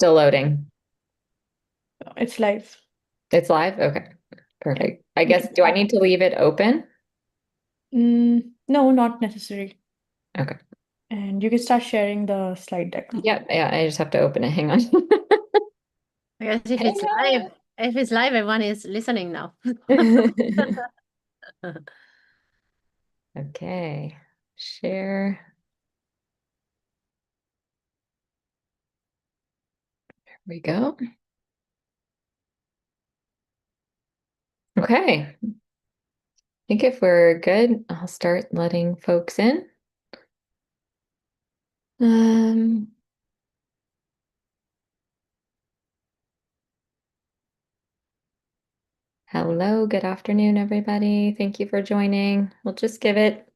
Still loading. It's live. It's live? Okay. Yeah. Perfect. I You guess, can do I start. need to leave it open? No, not necessary. Okay. And you can start sharing the slide deck now. Yep. Yeah, I just have to open it. Hang on. I guess if Hang it's live, everyone is listening now. on. Okay. Share. There we go. Okay. I think if we're good, I'll start letting folks in. Um, Hello, good afternoon, everybody. Thank you for joining. We'll just give it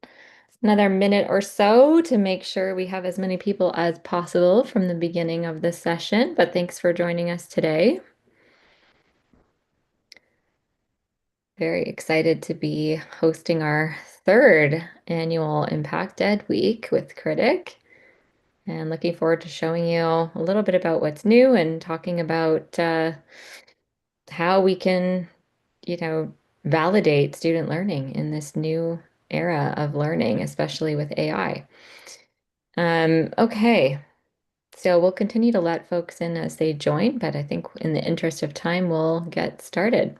another minute or so to make sure we have as many people as possible from the beginning of this session, but thanks for joining us today. Very excited to be hosting our third annual ImpactEd week with Kritik, and looking forward to showing you a little bit about what's new and talking about how we can, you know, validate student learning in this new era of learning, especially with AI. Okay, so we'll continue to let folks in as they join, but I think in the interest of time, we'll get started.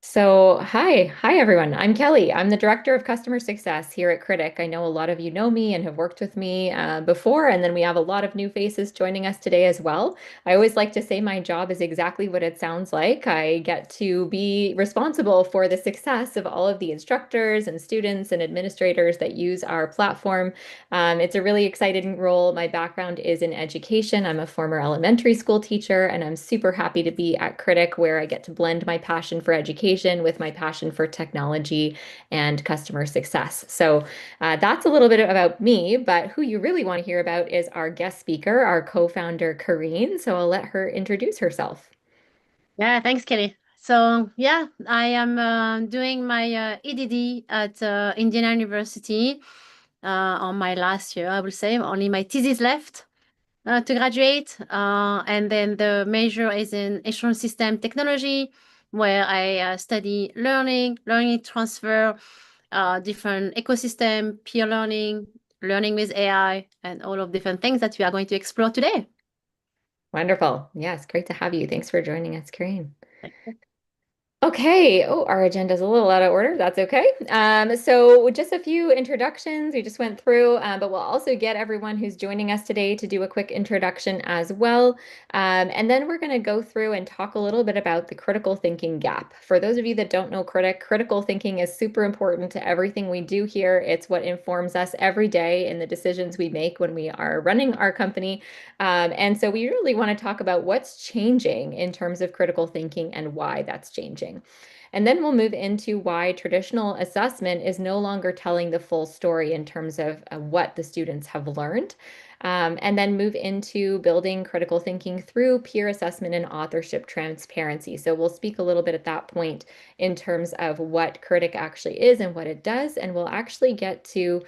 So, hi everyone. I'm Kelly. I'm the Director of Customer Success here at Kritik. I know a lot of you know me and have worked with me before, and then we have a lot of new faces joining us today as well. I always like to say my job is exactly what it sounds like. I get to be responsible for the success of all of the instructors and students and administrators that use our platform. It's a really exciting role. My background is in education. I'm a former elementary school teacher, and I'm super happy to be at Kritik, where I get to blend my passion for education with my passion for technology and customer success. So that's a little bit about me, but who you really want to hear about is our guest speaker, our co-founder, Carine. So I'll let her introduce herself. Yeah, thanks, Kelly. So yeah, I am doing my EDD at Indiana University on my last year, I will say. Only my thesis left to graduate. And then the major is in assurance system technology, where I study learning transfer, different ecosystem, peer learning, learning with AI, and all of different things that we are going to explore today. Wonderful. Yes, great to have you. Thanks for joining us, Carine. Okay. Oh, our agenda is a little out of order. That's okay. So just a few introductions we just went through, but we'll also get everyone who's joining us today to do a quick introduction as well. And then we're going to go through and talk a little bit about the critical thinking gap. For those of you that don't know Kritik, critical thinking is super important to everything we do here. It's what informs us every day in the decisions we make when we are running our company. And so we really want to talk about what's changing in terms of critical thinking and why that's changing. And then we'll move into why traditional assessment is no longer telling the full story in terms of what the students have learned. And then move into building critical thinking through peer assessment and authorship transparency. So we'll speak a little bit at that point in terms of what Kritik actually is and what it does. And we'll actually get to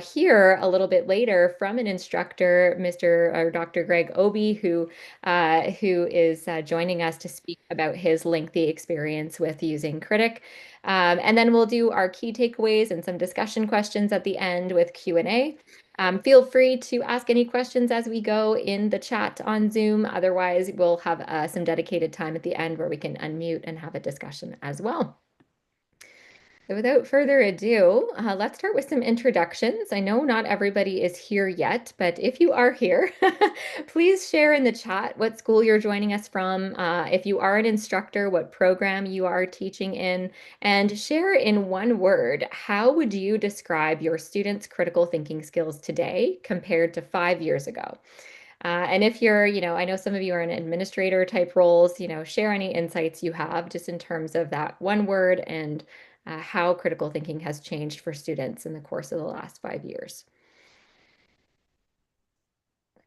hear a little bit later from an instructor, Mr. or Dr. Greg Obi, who is joining us to speak about his lengthy experience with using Kritik. And then we'll do our key takeaways and some discussion questions at the end with Q&A. Feel free to ask any questions as we go in the chat on Zoom. Otherwise, we'll have some dedicated time at the end where we can unmute and have a discussion as well. So without further ado, let's start with some introductions. I know not everybody is here yet, but if you are here, please share in the chat what school you're joining us from. If you are an instructor, what program you are teaching in, and share in one word, how would you describe your students' critical thinking skills today compared to 5 years ago? And if you're, I know some of you are in administrator type roles, share any insights you have just in terms of that one word and how critical thinking has changed for students in the course of the last 5 years.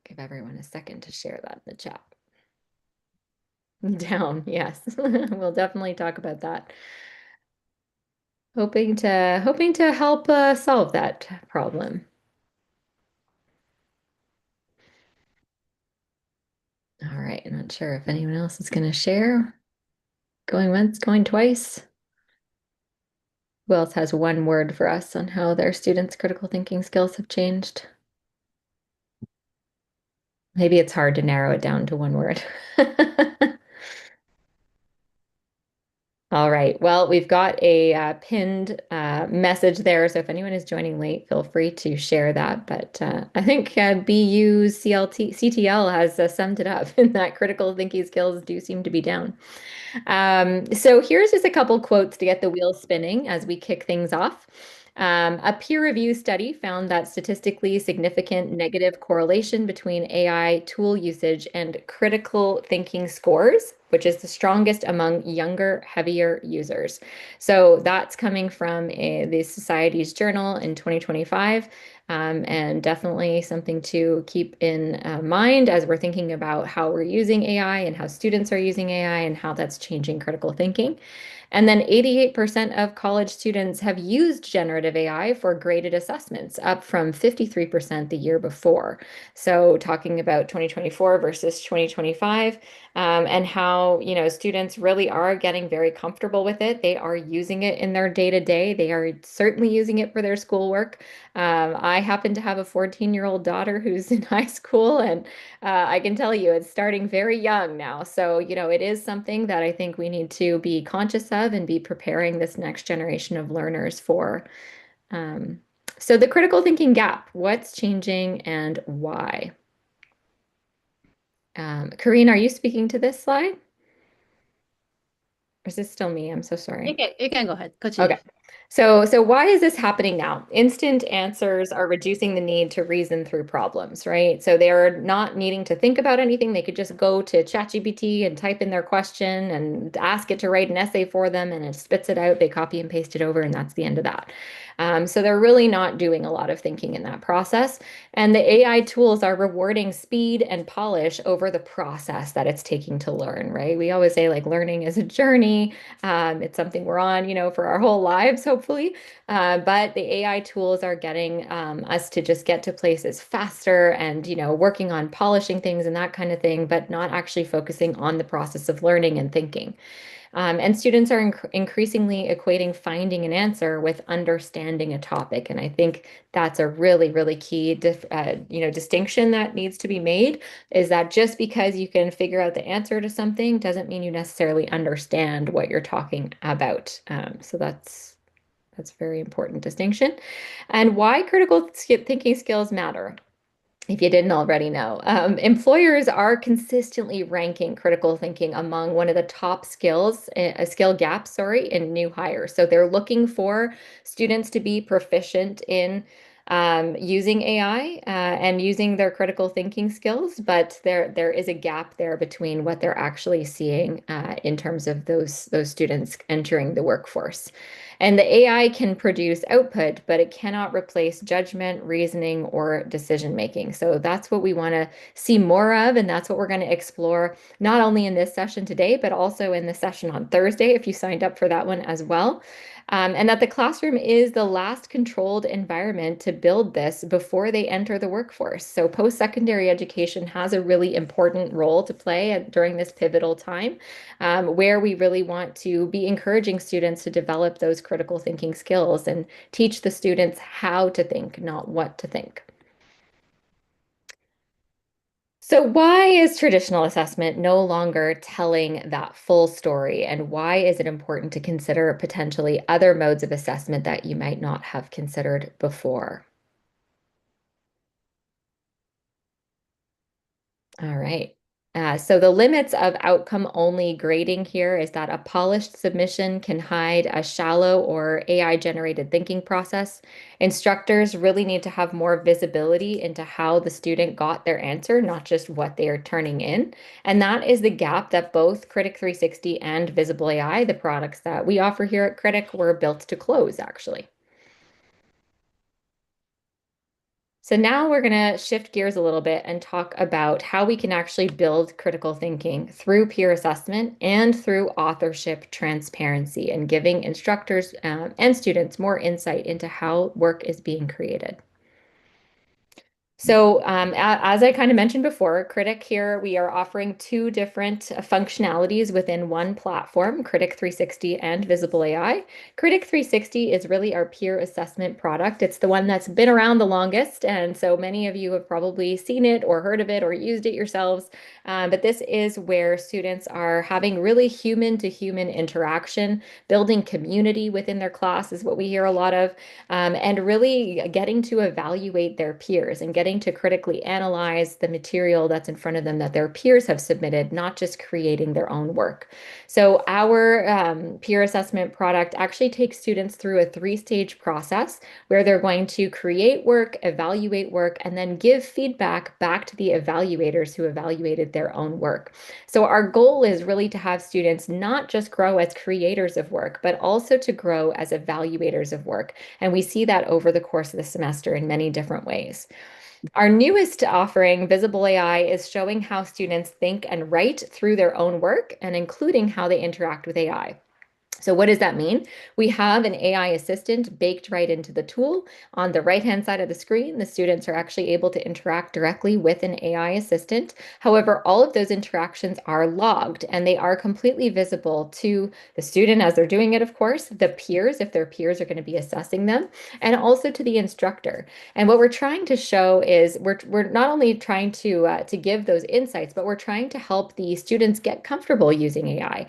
Give everyone a second to share that in the chat. Down, yes. We'll definitely talk about that. Hoping to help solve that problem. Not sure if anyone else is going to share. Going once, going twice. Who else has one word for us on how their students' critical thinking skills have changed? Maybe it's hard to narrow it down to one word. All right. Well, we've got a pinned message there. So if anyone is joining late, feel free to share that. But I think BU's CTL has summed it up in that critical thinking skills do seem to be down. So here's just a couple quotes to get the wheels spinning as we kick things off. A peer review study found that statistically significant negative correlation between AI tool usage and critical thinking scores, which is the strongest among younger, heavier users. So that's coming from the Society's Journal in 2025. And definitely something to keep in mind as we're thinking about how we're using AI and how students are using AI and how that's changing critical thinking. And then 88% of college students have used generative AI for graded assessments, up from 53% the year before. So talking about 2024 versus 2025, and how, students really are getting very comfortable with it. They are using it in their day-to-day. They are certainly using it for their schoolwork. I happen to have a 14-year-old daughter who's in high school, and I can tell you it's starting very young now. So, it is something that I think we need to be conscious of and be preparing this next generation of learners for. So the critical thinking gap, what's changing and why? Carine, are you speaking to this slide? Or is this still me? I'm so sorry. You can go ahead. Continue. Okay. So why is this happening now? Instant answers are reducing the need to reason through problems, right? So they are not needing to think about anything. They could just go to ChatGPT and type in their question and ask it to write an essay for them, and it spits it out. They copy and paste it over, and that's the end of that. So they're really not doing a lot of thinking in that process. And the AI tools are rewarding speed and polish over the process that it's taking to learn, right? We always say like learning is a journey. It's something we're on, for our whole lives, hopefully. But the AI tools are getting us to just get to places faster and, working on polishing things and that kind of thing, but not actually focusing on the process of learning and thinking. And students are increasingly equating finding an answer with understanding a topic. And I think that's a really, really key, distinction that needs to be made, is that just because you can figure out the answer to something doesn't mean you necessarily understand what you're talking about. So that's a very important distinction. And why critical thinking skills matter, if you didn't already know. Employers are consistently ranking critical thinking among one of the top skill gaps, in new hires. So they're looking for students to be proficient in using AI and using their critical thinking skills, but there is a gap there between what they're actually seeing in terms of those students entering the workforce. And the AI can produce output, but it cannot replace judgment, reasoning, or decision making. So that's what we want to see more of, and that's what we're going to explore not only in this session today, but also in the session on Thursday if you signed up for that one as well. And that the classroom is the last controlled environment to build this before they enter the workforce. So post-secondary education has a really important role to play during this pivotal time, where we really want to be encouraging students to develop those critical thinking skills and teach the students how to think, not what to think. So why is traditional assessment no longer telling that full story? And why is it important to consider potentially other modes of assessment that you might not have considered before? All right. So the limits of outcome-only grading here is that a polished submission can hide a shallow or AI-generated thinking process. Instructors really need to have more visibility into how the student got their answer, not just what they are turning in. And that is the gap that both Kritik360 and VisibleAI, the products that we offer here at Kritik, were built to close, actually. So now we're going to shift gears a little bit and talk about how we can actually build critical thinking through peer assessment and through authorship transparency and giving instructors and students more insight into how work is being created. So as I kind of mentioned before, Critic here, we are offering two different functionalities within one platform, Kritik360 and VisibleAI. Kritik360 is really our peer assessment product. It's the one that's been around the longest, and so many of you have probably seen it or heard of it or used it yourselves. But this is where students are having really human-to-human interaction, building community within their class is what we hear a lot of, and really getting to evaluate their peers and getting to critically analyze the material that's in front of them that their peers have submitted, not just creating their own work. So our peer assessment product actually takes students through a three-stage process where they're going to create work, evaluate work, and then give feedback back to the evaluators who evaluated their own work. So our goal is really to have students not just grow as creators of work, but also to grow as evaluators of work. And we see that over the course of the semester in many different ways. Our newest offering, VisibleAI, is showing how students think and write through their own work and including how they interact with AI. So what does that mean? We have an AI assistant baked right into the tool. On the right-hand side of the screen, the students are actually able to interact directly with an AI assistant. However, all of those interactions are logged and they are completely visible to the student as they're doing it, of course, the peers, if their peers are going to be assessing them, and also to the instructor. And what we're trying to show is we're not only trying to give those insights, but we're trying to help the students get comfortable using AI,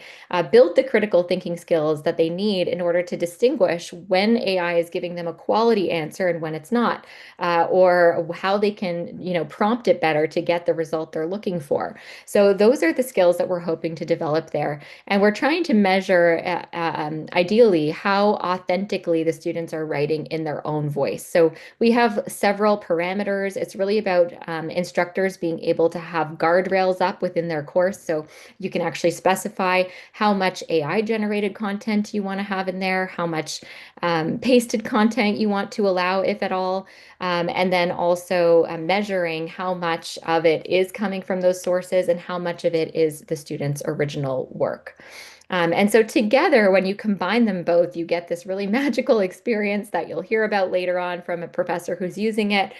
build the critical thinking skills that they need in order to distinguish when AI is giving them a quality answer and when it's not, or how they can, prompt it better to get the result they're looking for. So those are the skills that we're hoping to develop there. And we're trying to measure, ideally, how authentically the students are writing in their own voice. So we have several parameters. It's really about instructors being able to have guardrails up within their course. So you can actually specify how much AI generated content you want to have in there, how much pasted content you want to allow, if at all, and then also measuring how much of it is coming from those sources and how much of it is the student's original work. And so together, when you combine them both, you get this really magical experience that you'll hear about later on from a professor who's using it,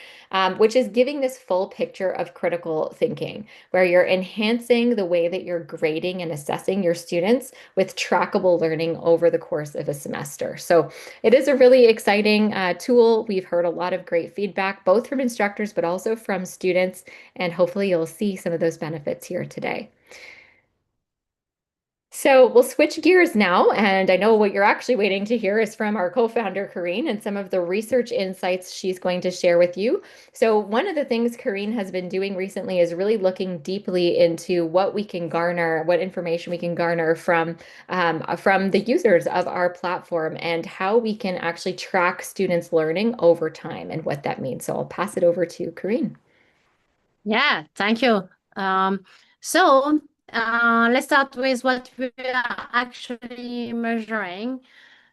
which is giving this full picture of critical thinking, where you're enhancing the way that you're grading and assessing your students with trackable learning over the course of a semester. So it is a really exciting tool. We've heard a lot of great feedback, both from instructors, but also from students, and hopefully you'll see some of those benefits here today. So we'll switch gears now, and I know what you're actually waiting to hear is from our co-founder, Carine, and some of the research insights she's going to share with you. So one of the things Carine has been doing recently is really looking deeply into what we can garner, what information we can garner from the users of our platform and how we can actually track students' learning over time and what that means. So I'll pass it over to Carine. Yeah, thank you. Let's start with what we are actually measuring.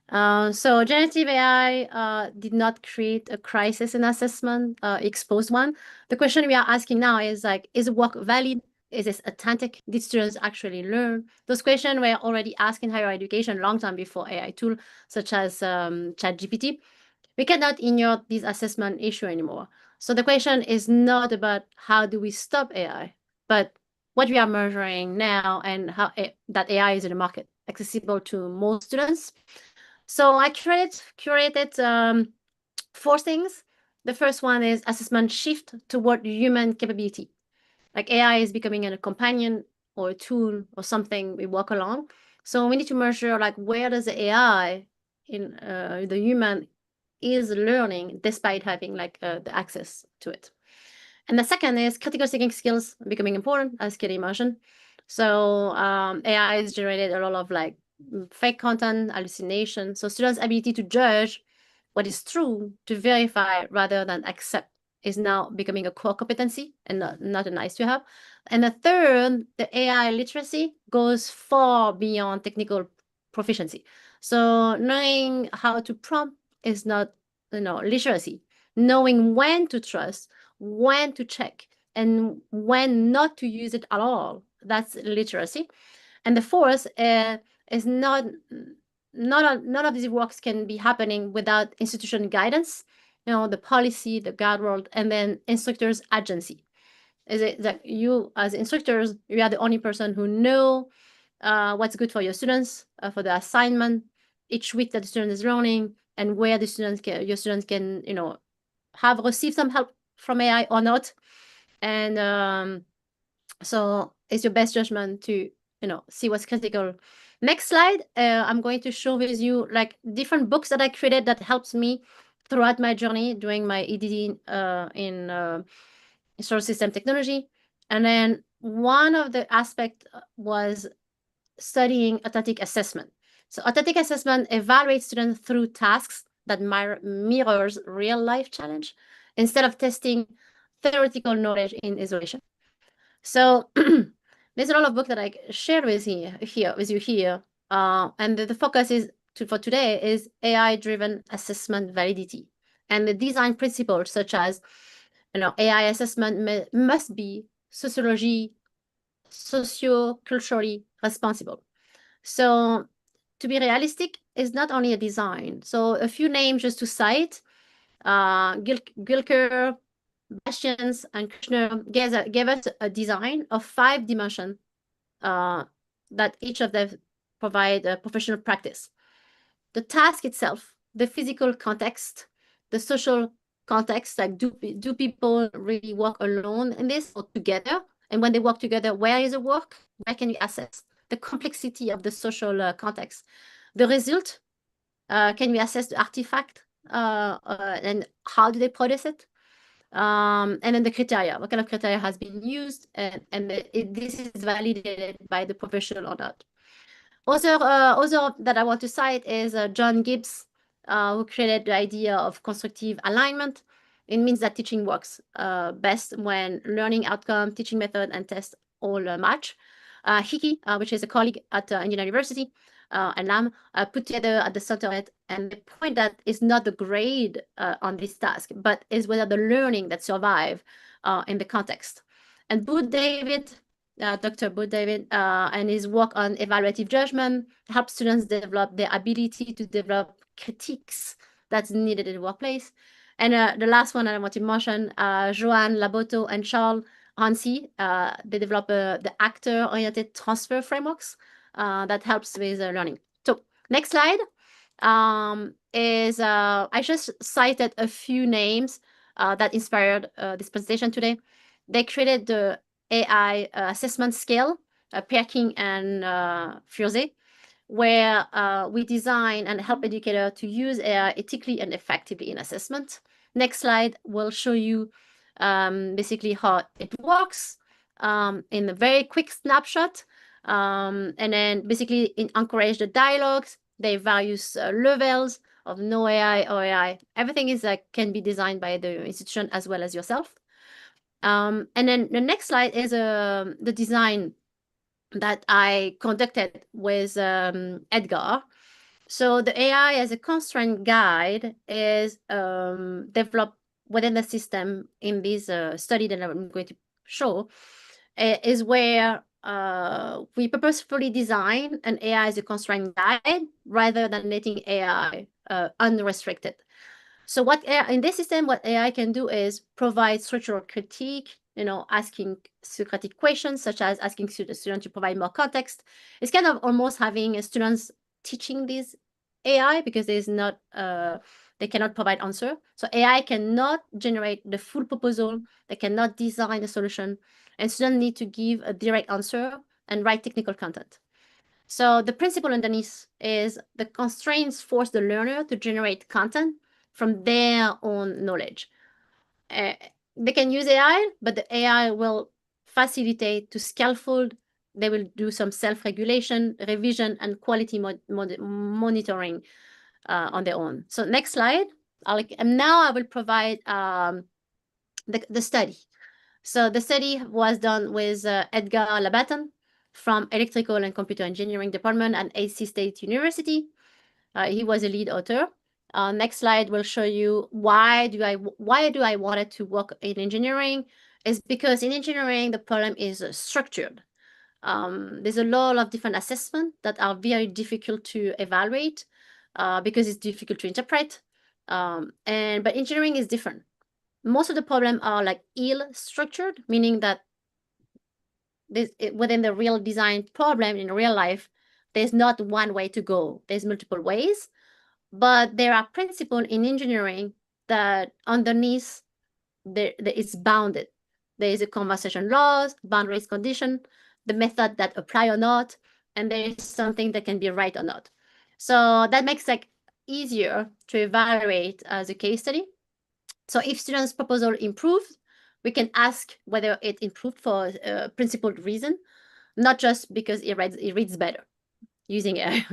So generative AI did not create a crisis in assessment, exposed one. The question we are asking now is like, is the work valid? Is this authentic? Did students actually learn? Those questions were already asked in higher education long time before AI tool such as ChatGPT. We cannot ignore this assessment issue anymore. So the question is not about how do we stop AI, but what we are measuring now and how that AI is in the market, accessible to most students. So I curated 4 things. The first one is assessment shift toward human capability. Like AI is becoming a companion or a tool or something we walk along. So we need to measure like where does the AI in the human is learning despite having like the access to it. And the second is critical thinking skills becoming important, as Kelly mentioned. So AI has generated a lot of like fake content, hallucination. So students' ability to judge what is true, to verify rather than accept, is now becoming a core competency and not a nice to have. And the third, the AI literacy goes far beyond technical proficiency. So knowing how to prompt is not, literacy. Knowing when to trust, when to check, and when not to use it at all, that's literacy. And the fourth is none of these works can be happening without institution guidance. the policy, the guardrail, and then instructors' agency. Is it that you, as instructors, you are the only person who know what's good for your students, for the assignment, each week that the student is learning, and where the your students can, have received some help from AI or not. And so it's your best judgment to, see what's critical. Next slide, I'm going to show with you like different books that I created that helps me throughout my journey doing my EDD in source system technology. And then one of the aspects was studying authentic assessment. So authentic assessment evaluates students through tasks that mirrors real life challenge instead of testing theoretical knowledge in isolation. So there's a lot of books that I shared with you here. And the focus is for today is AI-driven assessment validity and the design principles such as, AI assessment must be socio-culturally responsible. So to be realistic is not only a design. So a few names just to cite, Gilker, Bastians, and Kushner gave us a design of 5 dimensions that each of them provide a professional practice. The task itself, the physical context, the social context, like do people really work alone in this or together? And when they work together, where is the work? Where can you assess the complexity of the social context? The result, can we assess the artifact and how do they produce it? And then the criteria, what kind of criteria has been used, and this is validated by the professional or not. Also that I want to cite is John Gibbs, who created the idea of constructive alignment. It means that teaching works best when learning outcome, teaching method, and test all match. Hickey, which is a colleague at Indiana University, and Lam put together at the center of it, and the point that is not the grade on this task, but is whether the learning that survive in the context. And Dr. Booth David, and his work on evaluative judgment helps students develop their ability to develop critiques that's needed in the workplace. And the last one I want to mention, Joanne Laboto and Charles Hansi, they develop the actor-oriented transfer frameworks that helps with learning. So next slide is, I just cited a few names that inspired this presentation today. They created the AI assessment scale, Perkin and Furze, where we design and help educators to use AI ethically and effectively in assessment. Next slide will show you basically how it works in a very quick snapshot. And then basically encourage the dialogues, their various levels of no AI or AI. Everything is can be designed by the institution as well as yourself. And then the next slide is the design that I conducted with Edgar. So the AI as a constraint guide is developed within the system in this study that I'm going to show, is where we purposefully design an AI as a constraint guide rather than letting AI unrestricted. So in this system, what AI can do is provide structural critique, asking Socratic questions, such as asking the student to provide more context. It's kind of almost having students teaching this AI because they cannot provide answer. So AI cannot generate the full proposal. They cannot design the solution. And students need to give a direct answer and write technical content. So the principle underneath is the constraints force the learner to generate content from their own knowledge. They can use AI, but the AI will facilitate to scaffold. They will do some self-regulation, revision, and quality monitoring on their own. So next slide. Now I will provide the study. So the study was done with Edgar Lobaton from Electrical and Computer Engineering Department at AC State University. He was a lead author. Next slide will show you why do I wanted to work in engineering. Is because in engineering the problem is structured. There's a lot of different assessments that are very difficult to evaluate because it's difficult to interpret. But engineering is different. Most of the problems are like ill-structured, meaning that within the real design problem in real life, there's not one way to go. There's multiple ways, but there are principles in engineering that underneath it's bounded. There is a conversation laws, boundaries condition, the method that apply or not, and there is something that can be right or not. So that makes like easier to evaluate as a case study. So if students' proposal improved, we can ask whether it improved for a principled reason, not just because it reads better using AI.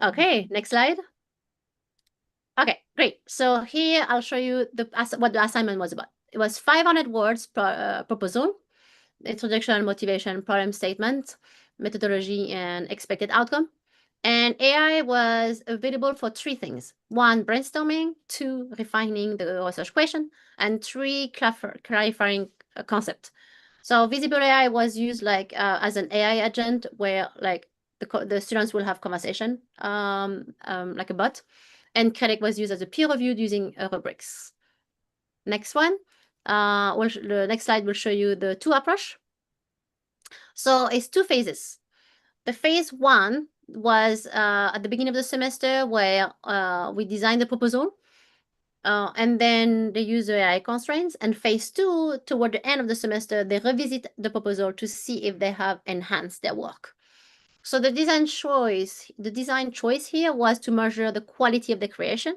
Okay, next slide. Okay, great. So here I'll show you what the assignment was about. It was 500 words per proposal, introduction, motivation, problem statement, methodology, and expected outcome. And AI was available for 3 things. 1, brainstorming, 2, refining the research question, and 3, clarifying a concept. So VisibleAI was used like as an AI agent where like the students will have conversation like a bot. And Kritik was used as a peer reviewed using rubrics. Next one. The next slide will show you the 2 approach. So it's 2 phases. The phase 1 was at the beginning of the semester where we designed the proposal. And then they use the AI constraints. And phase 2, toward the end of the semester, they revisit the proposal to see if they have enhanced their work. So the design choice here was to measure the quality of the creation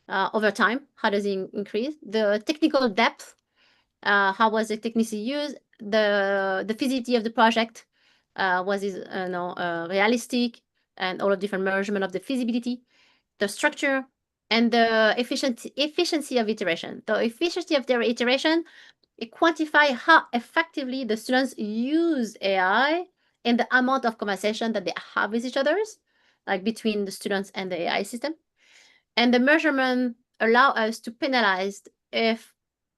over time. How does it increase? The technical depth, how was the technicity used? The feasibility of the project, was it realistic, and all of different measurement of the feasibility, the structure, and the efficiency of iteration. The efficiency of their iteration, it quantify how effectively the students use AI and the amount of conversation that they have with each others, like between the students and the AI system. And the measurement allow us to penalize if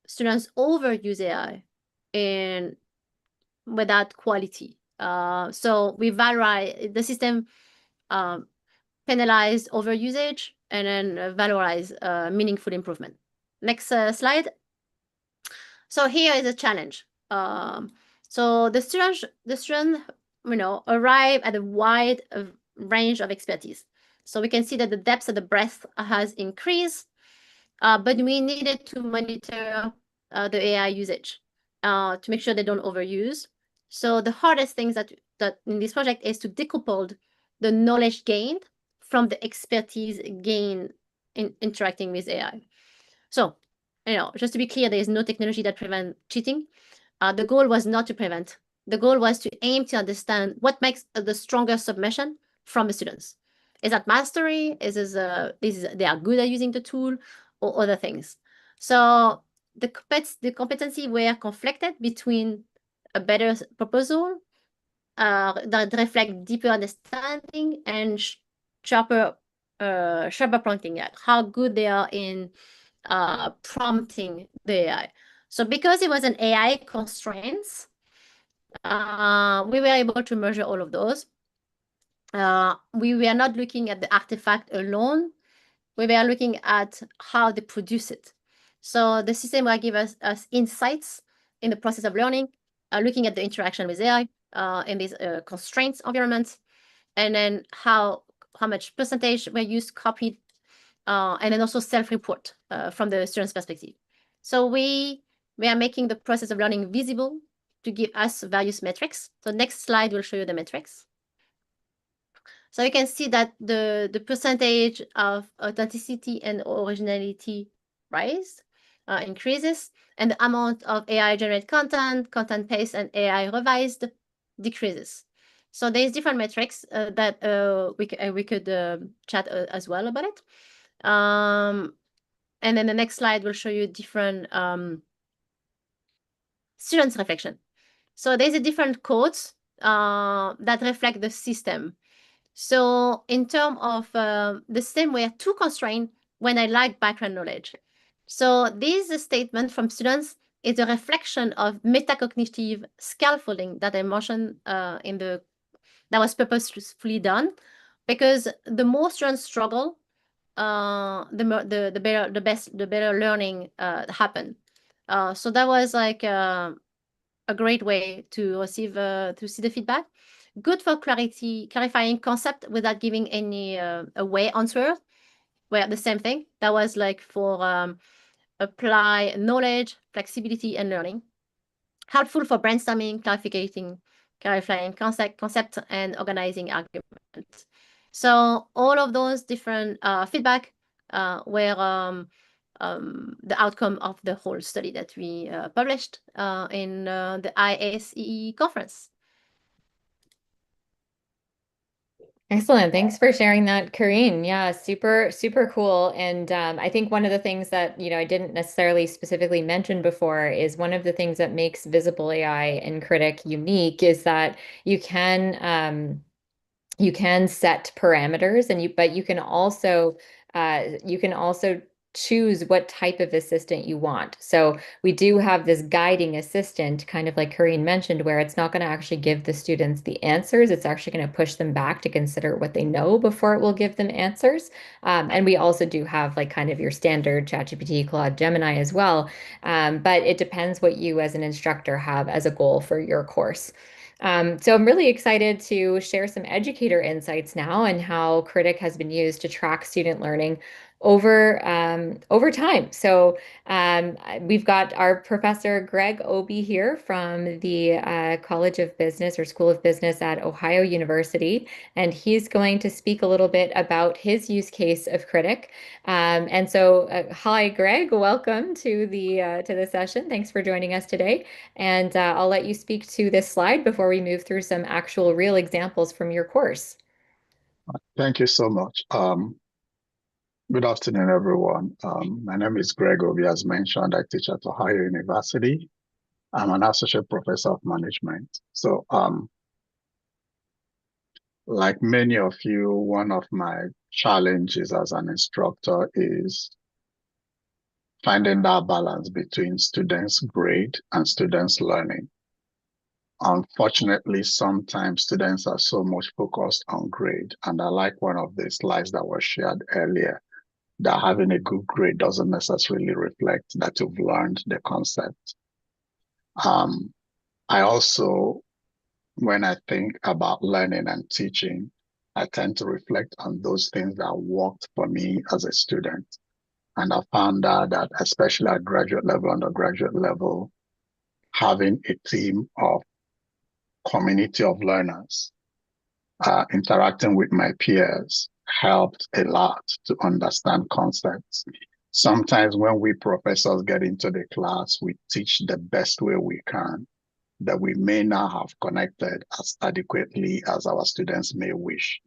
students overuse AI and without quality. So we valorize the system, penalize overusage, and then valorize meaningful improvement. Next slide. So here is a challenge. So the student, arrive at a wide range of expertise. So we can see that the depth of the breadth has increased, but we needed to monitor the AI usage to make sure they don't overuse. So the hardest things that in this project is to decouple the knowledge gained from the expertise gained in interacting with AI. So, just to be clear, there is no technology that prevents cheating. The goal was not to prevent. The goal was to aim to understand what makes the stronger submission from the students. Is that mastery? They are good at using the tool, or other things? So the competency were conflicted between a better proposal that reflect deeper understanding and sharper prompting, how good they are in prompting the AI. So because it was an AI constraints, we were able to measure all of those. We were not looking at the artifact alone. We were looking at how they produce it. So the system will give us insights in the process of learning, looking at the interaction with AI in these constraints environments, and then how much percentage were used, copied, and then also self-report from the student's perspective. So we are making the process of learning visible to give us various metrics. So next slide will show you the metrics. So you can see that the percentage of authenticity and originality increases, and the amount of AI generated content paste, and AI revised decreases. So there's different metrics that we could chat as well about it. And then the next slide will show you different students' reflection. So there's a different codes that reflect the system. So in terms of the system, we are too constrained when I lack background knowledge. So this statement from students is a reflection of metacognitive scaffolding that I mentioned that was purposefully done, because the more students struggle the better learning happen. So that was like a great way to receive to see the feedback. Good for clarifying concept without giving any away answer. Well, the same thing. That was like for apply knowledge, flexibility, and learning. Helpful for brainstorming, clarifying concept, and organizing arguments. So all of those different feedback were the outcome of the whole study that we published in the ISEE conference. Excellent. Thanks for sharing that, Carine. Yeah, super, super cool. And I think one of the things that, I didn't necessarily specifically mention before is one of the things that makes VisibleAI and Kritik unique is that you can set parameters but you can also choose what type of assistant you want. So we do have this guiding assistant, kind of like Carine mentioned, where it's not going to actually give the students the answers. It's actually going to push them back to consider what they know before it will give them answers. And we also do have like kind of your standard ChatGPT, Claude, Gemini as well. But it depends what you as an instructor have as a goal for your course. So I'm really excited to share some educator insights now and how Kritik has been used to track student learning over time. So we've got our professor Greg Obi here from the College of Business or School of Business at Ohio University, and he's going to speak a little bit about his use case of Kritik. And so, hi, Greg. Welcome to the session. Thanks for joining us today. And I'll let you speak to this slide before we move through some actual real examples from your course. Thank you so much. Good afternoon, everyone. My name is Greg Obi. As mentioned, I teach at Ohio University. I'm an associate professor of management. So, like many of you, one of my challenges as an instructor is finding that balance between students' grade and students' learning. Unfortunately, sometimes students are so much focused on grade, and I like one of the slides that was shared earlier, that having a good grade doesn't necessarily reflect that you've learned the concept. I also, when I think about learning and teaching, I tend to reflect on those things that worked for me as a student. And I found out that especially at graduate level, undergraduate level, having a team of community of learners, interacting with my peers helped a lot to understand concepts. Sometimes when we professors get into the class, we teach the best way we can, that we may not have connected as adequately as our students may wish.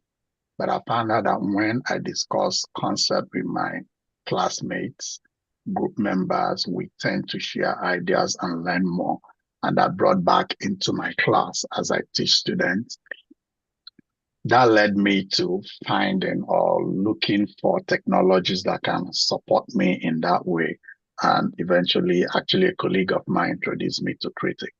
But I found out that when I discuss concept with my classmates, group members, we tend to share ideas and learn more. And that brought back into my class as I teach students. That led me to finding or looking for technologies that can support me in that way. And eventually, actually, a colleague of mine introduced me to Kritik.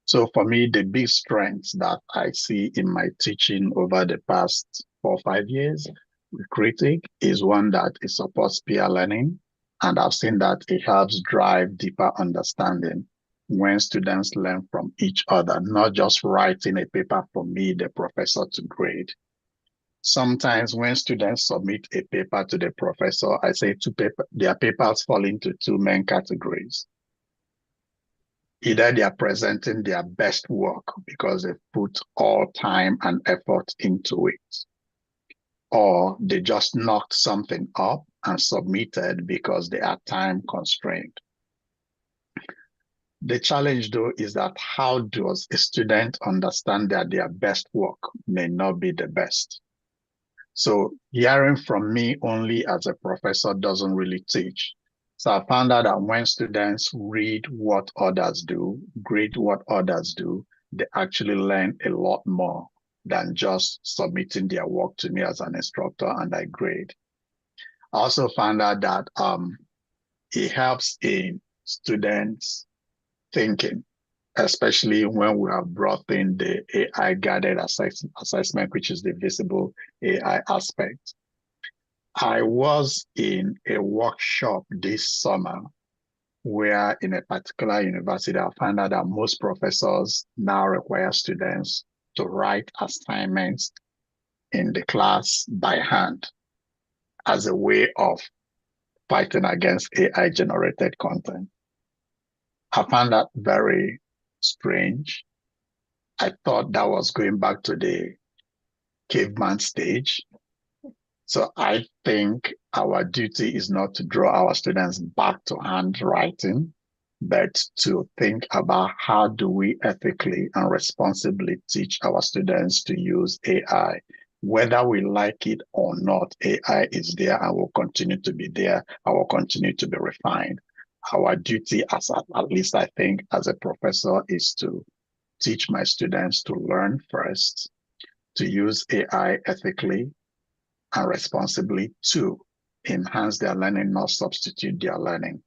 So for me, the big strengths that I see in my teaching over the past 4 or 5 years with Kritik is one that it supports peer learning. And I've seen that it helps drive deeper understanding when students learn from each other, not just writing a paper for me, the professor, to grade. Sometimes when students submit a paper to the professor, I say their papers fall into 2 main categories. Either they are presenting their best work because they put all time and effort into it, or they just knocked something up and submitted because they are time constrained. The challenge, though, is that how does a student understand that their best work may not be the best? So hearing from me only as a professor doesn't really teach. So I found out that when students read what others do, grade what others do, they actually learn a lot more than just submitting their work to me as an instructor and I grade. I also found out that it helps in students thinking, especially when we have brought in the AI guided assessment, which is the visible AI aspect. I was in a workshop this summer where in a particular university, I found out that most professors now require students to write assignments in the class by hand as a way of fighting against AI-generated content. I found that very strange. I thought that was going back to the caveman stage. So I think our duty is not to draw our students back to handwriting, but to think about how do we ethically and responsibly teach our students to use AI. Whether we like it or not, AI is there and will continue to be there and will continue to be refined. Our duty, at least I think, as a professor, is to teach my students to learn first, to use AI ethically and responsibly to enhance their learning, not substitute their learning.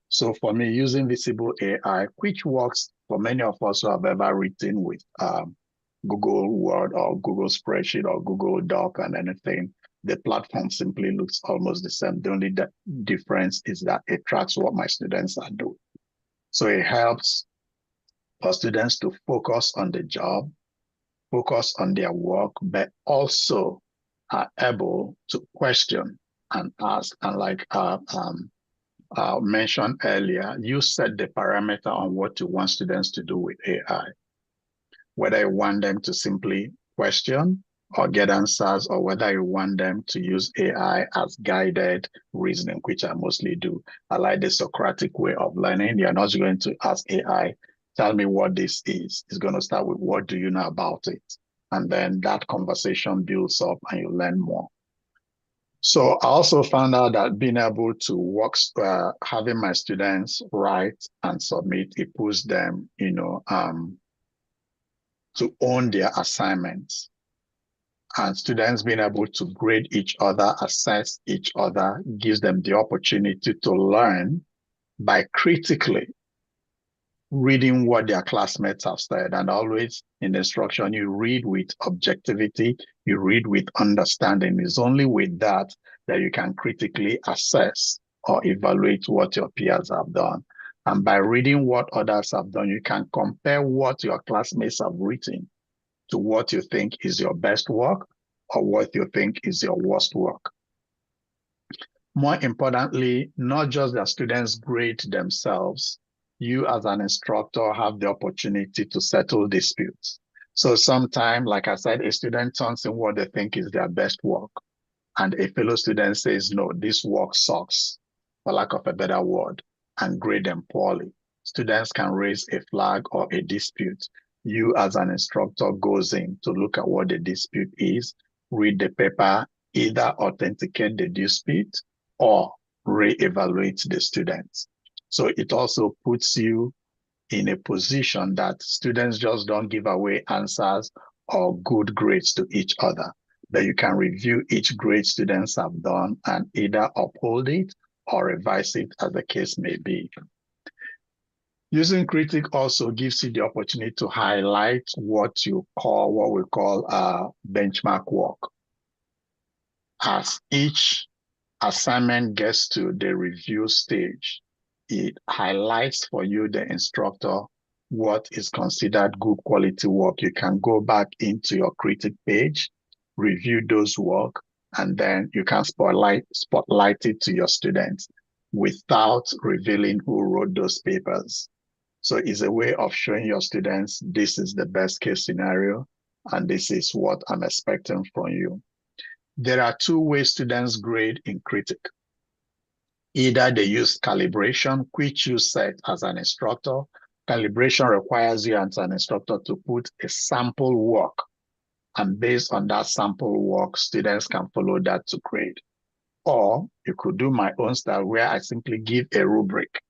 So for me, using VisibleAI, which works for many of us who have ever written with Google Word or Google Spreadsheet or Google Doc and anything, the platform simply looks almost the same. The only difference is that it tracks what my students are doing. So it helps for students to focus on the job, focus on their work, but also are able to question and ask. And like mentioned earlier, you set the parameter on what you want students to do with AI, whether you want them to simply question or get answers, or whether you want them to use AI as guided reasoning, which I mostly do. I like the Socratic way of learning. You're not going to ask AI, tell me what this is. It's going to start with, what do you know about it? And then that conversation builds up and you learn more. So I also found out that being able to work, having my students write and submit, it puts them, to own their assignments. And students being able to grade each other, assess each other, gives them the opportunity to learn by critically reading what their classmates have said. And always in the instruction, you read with objectivity, you read with understanding. It's only with that that you can critically assess or evaluate what your peers have done. And by reading what others have done, you can compare what your classmates have written to what you think is your best work or what you think is your worst work. More importantly, not just that students grade themselves, you as an instructor have the opportunity to settle disputes. So sometimes, like I said, a student turns in what they think is their best work, and a fellow student says, no, this work sucks, for lack of a better word, and grade them poorly. Students can raise a flag or a dispute. You as an instructor goes in to look at what the dispute is, read the paper, either authenticate the dispute or re-evaluate the students. So it also puts you in a position that students just don't give away answers or good grades to each other, that you can review each grade students have done and either uphold it or revise it as the case may be. Using Kritik also gives you the opportunity to highlight what we call benchmark work. As each assignment gets to the review stage, it highlights for you, the instructor, what is considered good quality work. You can go back into your Kritik page, review those work, and then you can spotlight it to your students without revealing who wrote those papers. So it's a way of showing your students, this is the best case scenario, and this is what I'm expecting from you. There are two ways students grade in Kritik. Either they use calibration, which you set as an instructor. Calibration requires you as an instructor to put a sample work, and based on that sample work, students can follow that to grade. Or you could do my own style where I simply give a rubric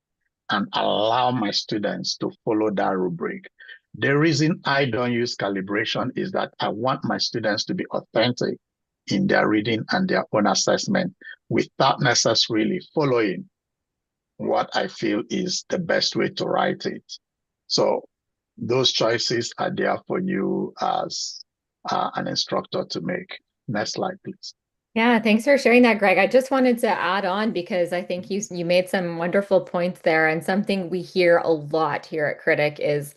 and allow my students to follow that rubric. The reason I don't use calibration is that I want my students to be authentic in their reading and their own assessment without necessarily following what I feel is the best way to write it. So those choices are there for you as an instructor to make. Next slide, please. Yeah, thanks for sharing that, Greg. I just wanted to add on because I think you made some wonderful points there, and something we hear a lot here at Critic is,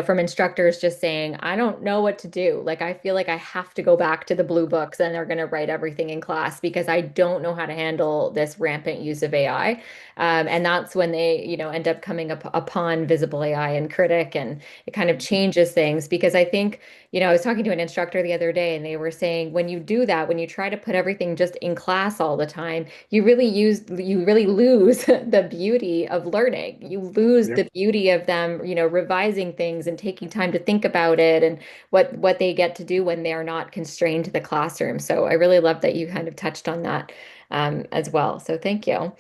from instructors just saying, I don't know what to do. Like I feel like I have to go back to the blue books and they're going to write everything in class because I don't know how to handle this rampant use of AI. And that's when they, end up coming up upon Visible AI and Critic, and it kind of changes things because I think I was talking to an instructor the other day and they were saying when you do that, when you try to put everything just in class all the time, you really lose the beauty of learning. You lose Yep. the beauty of them, revising things and taking time to think about it and what they get to do when they're not constrained to the classroom. So I really love that you kind of touched on that as well. So thank you.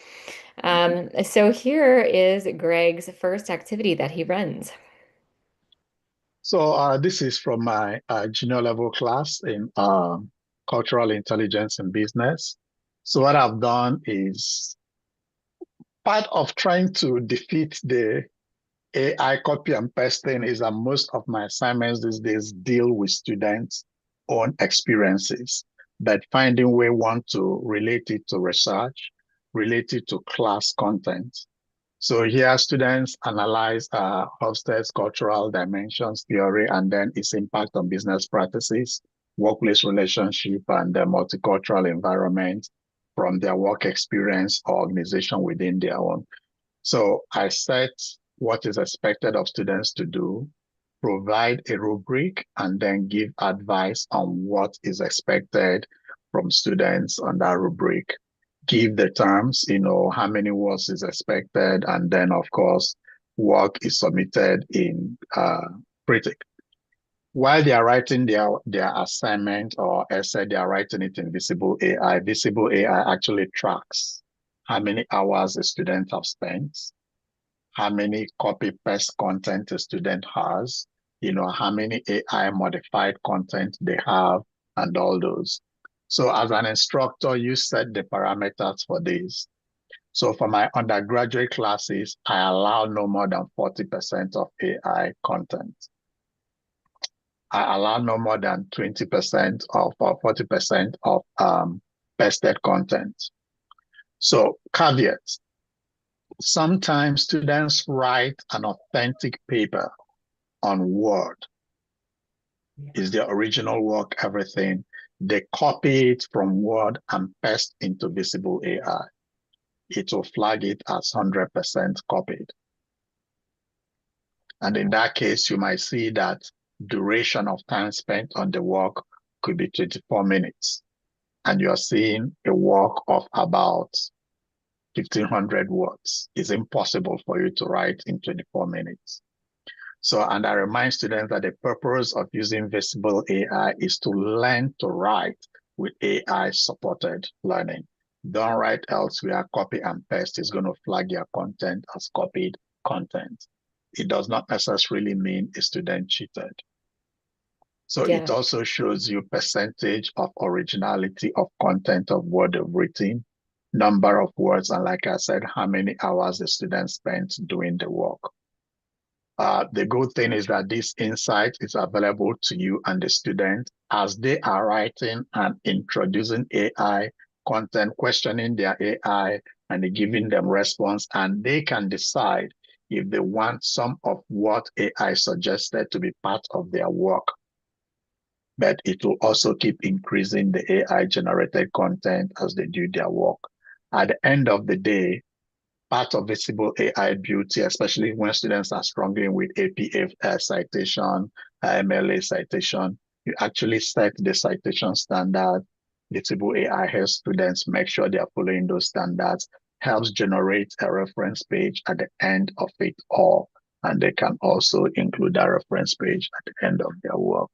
So here is Greg's first activity that he runs. So this is from my junior level class in cultural intelligence and business. So what I've done is part of trying to defeat the AI copy and pasting is that most of my assignments these days deal with students' own experiences, but finding way one to relate it to research, relate it to class content. So here students analyze Hofstede's cultural dimensions theory and then its impact on business practices, workplace relationship, and the multicultural environment from their work experience or organization within their own. So I set what is expected of students to do, provide a rubric, and then give advice on what is expected from students on that rubric. Give the terms, how many words is expected, and then, of course, work is submitted in Kritik. While they are writing their assignment or essay, they are writing it in Visible AI. Visible AI actually tracks how many hours the student have spent, how many copy paste content a student has, how many AI modified content they have, and all those. So as an instructor, you set the parameters for this. So for my undergraduate classes, I allow no more than 40% of AI content. I allow no more than 20% of or 40% of pasted content. So caveat, sometimes students write an authentic paper on Word. Is the original work everything? They copy it from Word and paste into Visible AI. It will flag it as 100% copied. And in that case, you might see that duration of time spent on the work could be 24 minutes. And you're seeing a work of about 1,500 words. It's impossible for you to write in 24 minutes. So, and I remind students that the purpose of using Visible AI is to learn to write with AI-supported learning. Don't write elsewhere, copy and paste is going to flag your content as copied content. It does not necessarily mean a student cheated. So Yeah. it also shows you percentage of originality of content of what they've written, number of words, and like I said, how many hours the student spent doing the work. The good thing is that this insight is available to you and the student as they are writing and introducing AI content, questioning their AI and giving them response, and they can decide if they want some of what AI suggested to be part of their work. But it will also keep increasing the AI generated content as they do their work. At the end of the day, part of Visible AI beauty, especially when students are struggling with APA citation, MLA citation, you actually set the citation standard. Visible AI helps students make sure they are following those standards, helps generate a reference page at the end of it all. And they can also include that reference page at the end of their work.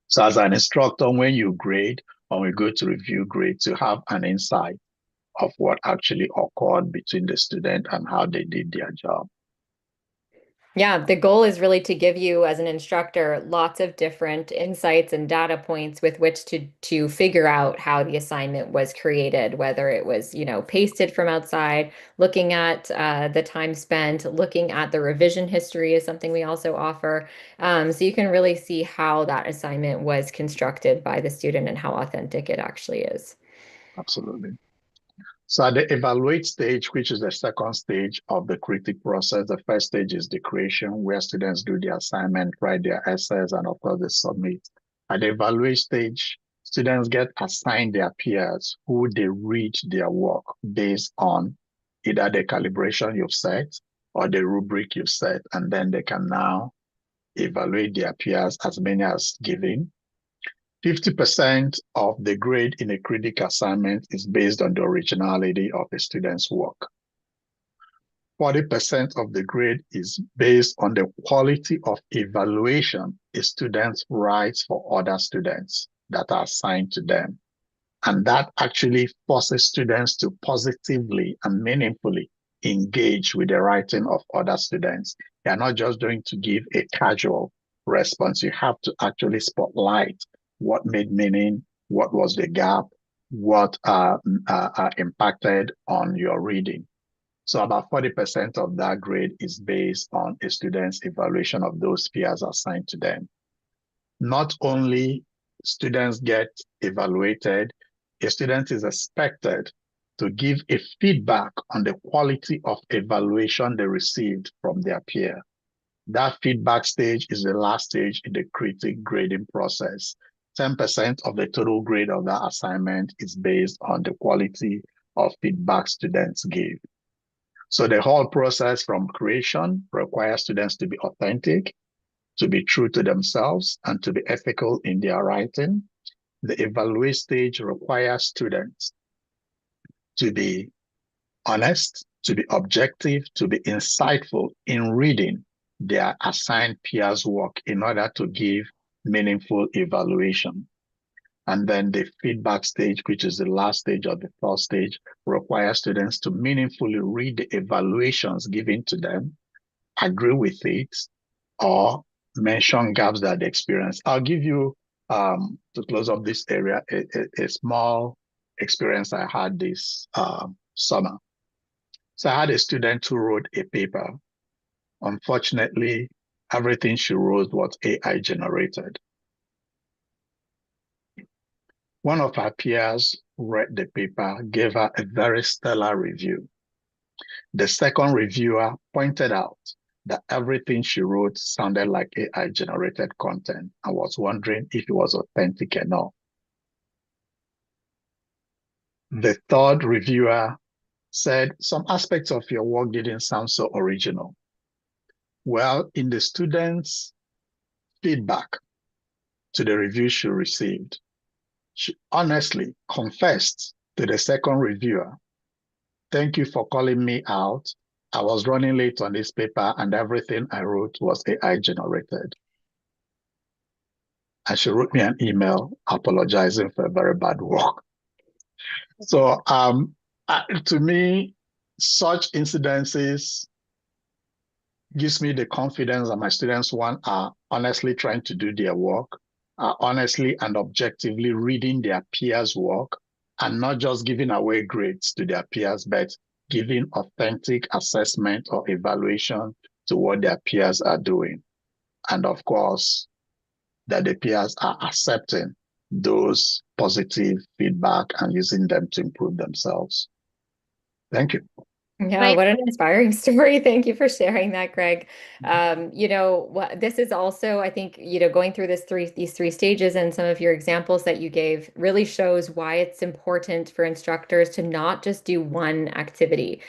So as an instructor, when you grade or we go to review grades, you have an insight of what actually occurred between the student and how they did their job. Yeah, the goal is really to give you as an instructor lots of different insights and data points with which to figure out how the assignment was created, whether it was, pasted from outside, looking at the time spent, looking at the revision history is something we also offer. So you can really see how that assignment was constructed by the student and how authentic it actually is. Absolutely. So at the evaluate stage, which is the second stage of the critic process, the first stage is the creation, where students do the assignment, write their essays, and of course they submit. At the evaluate stage, students get assigned their peers who they rate their work based on either the calibration you've set or the rubric you've set, and then they can now evaluate their peers as many as given. 50% of the grade in a critic assignment is based on the originality of a student's work. 40% of the grade is based on the quality of evaluation a student writes for other students that are assigned to them. And that actually forces students to positively and meaningfully engage with the writing of other students. You're not just going to give a casual response. You have to actually spotlight what made meaning, what was the gap, what impacted on your reading. So about 40% of that grade is based on a student's evaluation of those peers assigned to them. Not only students get evaluated, a student is expected to give a feedback on the quality of evaluation they received from their peer. That feedback stage is the last stage in the critic grading process. 10% of the total grade of that assignment is based on the quality of feedback students give. So the whole process from creation requires students to be authentic, to be true to themselves, and to be ethical in their writing. The evaluate stage requires students to be honest, to be objective, to be insightful in reading their assigned peers' work in order to give meaningful evaluation. And then the feedback stage, which is the last stage of the third stage, requires students to meaningfully read the evaluations given to them, agree with it, or mention gaps that they experience. I'll give you, to close up this area, a small experience I had this summer. So I had a student who wrote a paper. Unfortunately, everything she wrote was AI generated. One of her peers read the paper, gave her a very stellar review. The second reviewer pointed out that everything she wrote sounded like AI generated content. I was wondering if it was authentic enough. The third reviewer said some aspects of your work didn't sound so original. Well, in the students' feedback to the review she received, she honestly confessed to the second reviewer, "Thank you for calling me out. I was running late on this paper and everything I wrote was AI generated." And she wrote me an email apologizing for a very bad work. So to me, such incidences gives me the confidence that my students, one, are honestly trying to do their work, are honestly and objectively reading their peers' work, and not just giving away grades to their peers, but giving authentic assessment or evaluation to what their peers are doing. And of course, that the peers are accepting those positive feedback and using them to improve themselves. Thank you. Yeah, Right. what an inspiring story. Thank you for sharing that, Greg. This is also, I think, going through these three stages and some of your examples that you gave really shows why it's important for instructors to not just do one activity.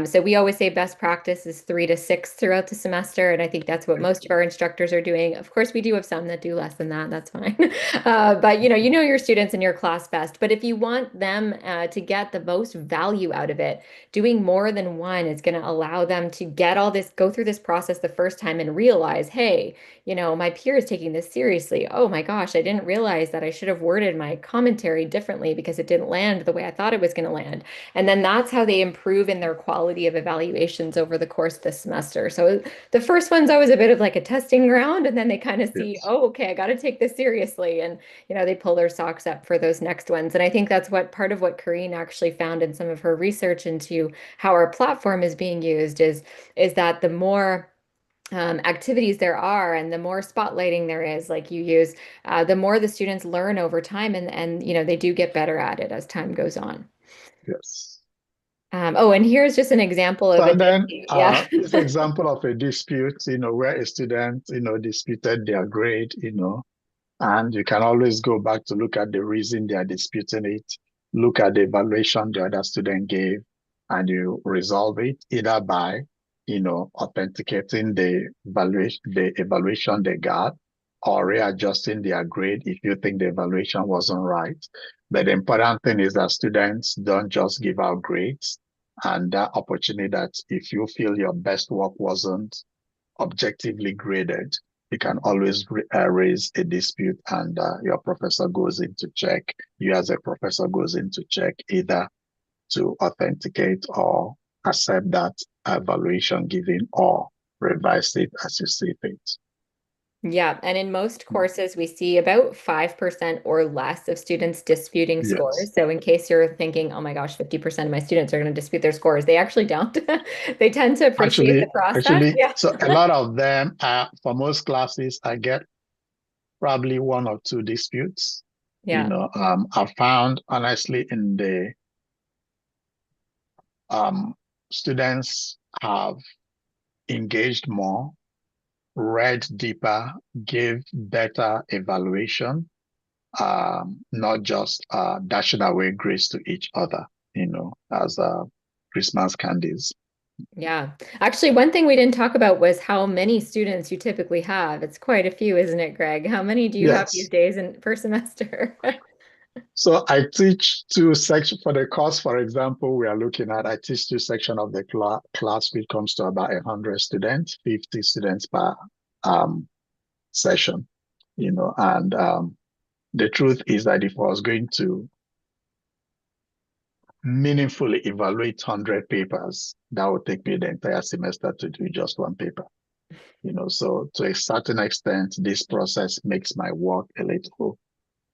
So we always say best practice is 3 to 6 throughout the semester, and I think that's what most of our instructors are doing. Of course, we do have some that do less than that. That's fine. But you know your students in your class best. But if you want them to get the most value out of it, doing more more than one is going to allow them to get all this, go through this process the first time and realize, hey, my peer is taking this seriously. Oh my gosh, I didn't realize that I should have worded my commentary differently because it didn't land the way I thought it was going to land. And then that's how they improve in their quality of evaluations over the course of the semester. So the first one's always a bit of like a testing ground, and then they kind of see, Yes. oh, okay, I got to take this seriously. And, they pull their socks up for those next ones. And I think that's what part of what Carine actually found in some of her research into how our platform is being used is that the more activities there are and the more spotlighting there is, like you use, the more the students learn over time, and they do get better at it as time goes on. Yes. Oh, and here's just an example of So a then, yeah. this example of a dispute, where a student, disputed their grade, and you can always go back to look at the reason they are disputing it, look at the evaluation the other student gave, and you resolve it either by, authenticating the evaluation they got, or readjusting their grade if you think the evaluation wasn't right. But the important thing is that students don't just give out grades, and that opportunity that if you feel your best work wasn't objectively graded, you can always raise a dispute, and your professor goes in to check. You as a professor goes in to check either to authenticate or accept that evaluation given, or revise it as you see fit. Yeah, and in most courses, we see about 5% or less of students disputing Yes. scores. So in case you're thinking, oh my gosh, 50% of my students are going to dispute their scores, they actually don't. They tend to appreciate the process. Yeah. So a lot of them, for most classes, I get probably one or two disputes. Yeah. I found, honestly, in the students have engaged more, read deeper, gave better evaluation, not just dashing away grades to each other, as Christmas candies. Yeah. Actually, one thing we didn't talk about was how many students you typically have. It's quite a few, isn't it, Greg? How many do you have these days per semester? So I teach two sections for the course. For example, we are looking at, I teach two sections of the class, which comes to about 100 students, 50 students per session, and the truth is that if I was going to meaningfully evaluate 100 papers, that would take me the entire semester to do just one paper. So to a certain extent, this process makes my work a little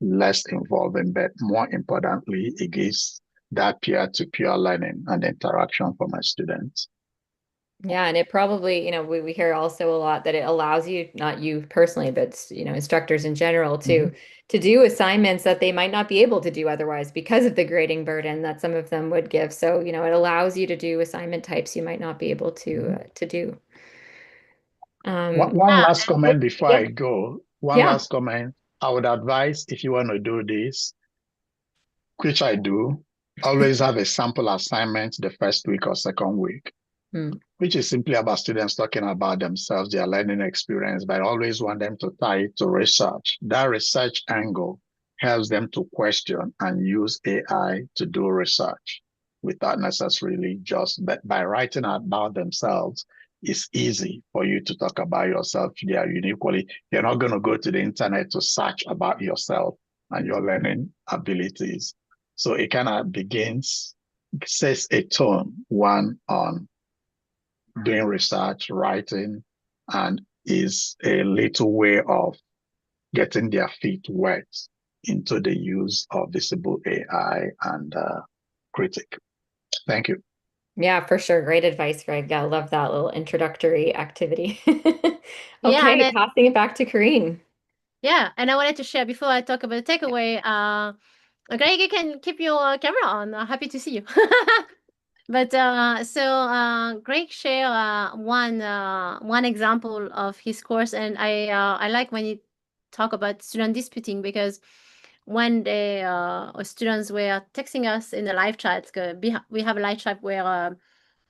less involving, but more importantly, it gives that peer-to-peer learning and interaction for my students. Yeah, and it probably, we hear also a lot that it allows you, not you personally, but instructors in general, to do assignments that they might not be able to do otherwise because of the grading burden that some of them would give. So, it allows you to do assignment types you might not be able to do. One last comment before I go. One Yeah. last comment. I would advise, if you want to do this, which I do, always have a sample assignment the first week or second week, which is simply about students talking about themselves, their learning experience, but I always want them to tie it to research. That research angle helps them to question and use AI to do research without necessarily but by writing about themselves. It's easy for you to talk about yourself. They are uniquely, you're not going to go to the internet to search about yourself and your learning abilities. So it kind of sets a tone, one, on doing research, writing, and is a little way of getting their feet wet into the use of VisibleAI and Kritik. Thank you. Yeah, for sure. Great advice, Greg. I love that little introductory activity. Yeah, Okay, passing it back to Carine. Yeah, and I wanted to share before I talk about the takeaway. Greg, you can keep your camera on. Happy to see you. But Greg shared one example of his course, and I like when you talk about student disputing, because when the students were texting us in the live chat, we have a live chat where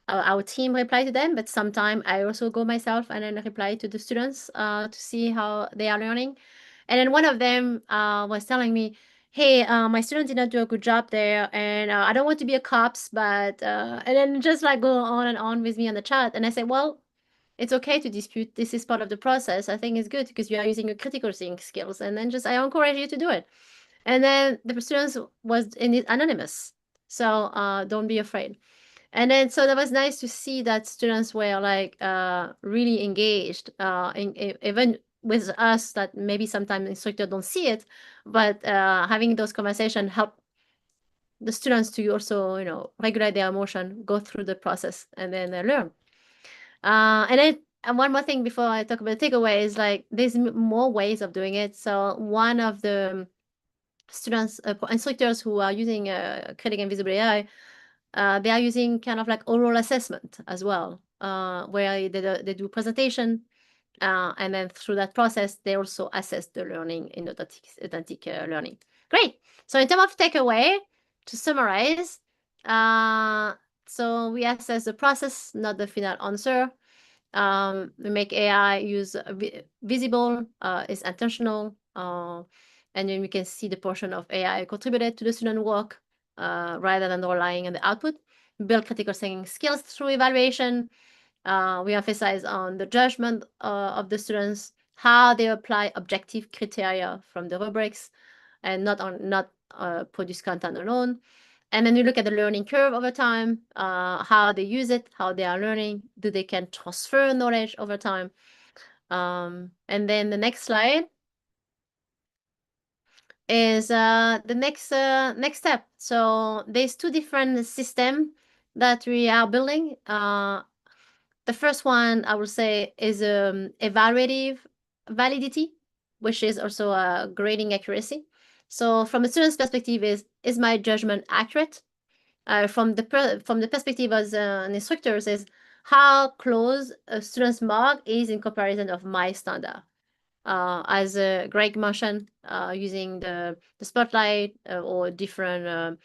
our team reply to them, but sometimes I also go myself and then reply to the students to see how they are learning. And then one of them was telling me, hey, my student did not do a good job there, and I don't want to be a cops, but and then just like go on and on with me on the chat. And I say, well, it's okay to dispute. This is part of the process. I think it's good because you are using your critical thinking skills, and then just I encourage you to do it. And then the students was in it anonymous, so don't be afraid. And then so that was nice to see that students were like really engaged, even with us, that maybe sometimes instructors don't see it, but having those conversations help the students to also, you know, regulate their emotion, go through the process, and then they learn. And then one more thing before I talk about takeaway is like there's more ways of doing it. So one of the students, instructors who are using Kritik and VisibleAI, they are using kind of like oral assessment as well, where they do presentation, and then through that process, they also assess the learning in authentic learning. Great. So in terms of takeaway, to summarize, so we assess the process, not the final answer. We make AI use visible, is intentional, and then we can see the portion of AI contributed to the student work rather than relying on the output. Build critical thinking skills through evaluation. We emphasize on the judgment of the students, how they apply objective criteria from the rubrics, and not produce content alone. And then you look at the learning curve over time, how they use it, how they are learning, do they can transfer knowledge over time. And then the next slide is the next step. So there's two different systems that we are building. The first one, I would say, is evaluative validity, which is also a grading accuracy. So from a student's perspective, is my judgment accurate? From the perspective as an instructor, is how close a student's mark is in comparison of my standard. As Greg mentioned, using the spotlight or different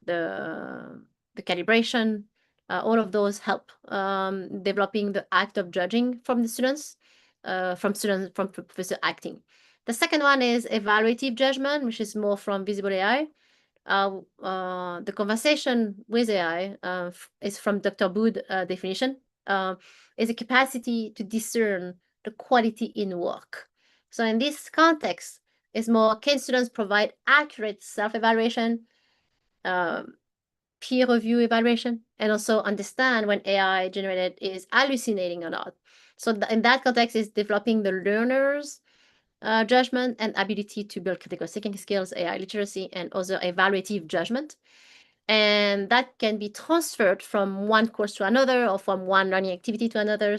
the calibration, all of those help developing the act of judging from the students, from professor acting. The second one is evaluative judgment, which is more from VisibleAI. The conversation with AI is from Dr. Bood definition, is a capacity to discern the quality in work. So in this context, it's more, can students provide accurate self-evaluation, peer review evaluation, and also understand when AI generated is hallucinating or not. So in that context, is developing the learner's judgment and ability to build critical thinking skills, AI literacy, and also evaluative judgment. And that can be transferred from one course to another or from one learning activity to another.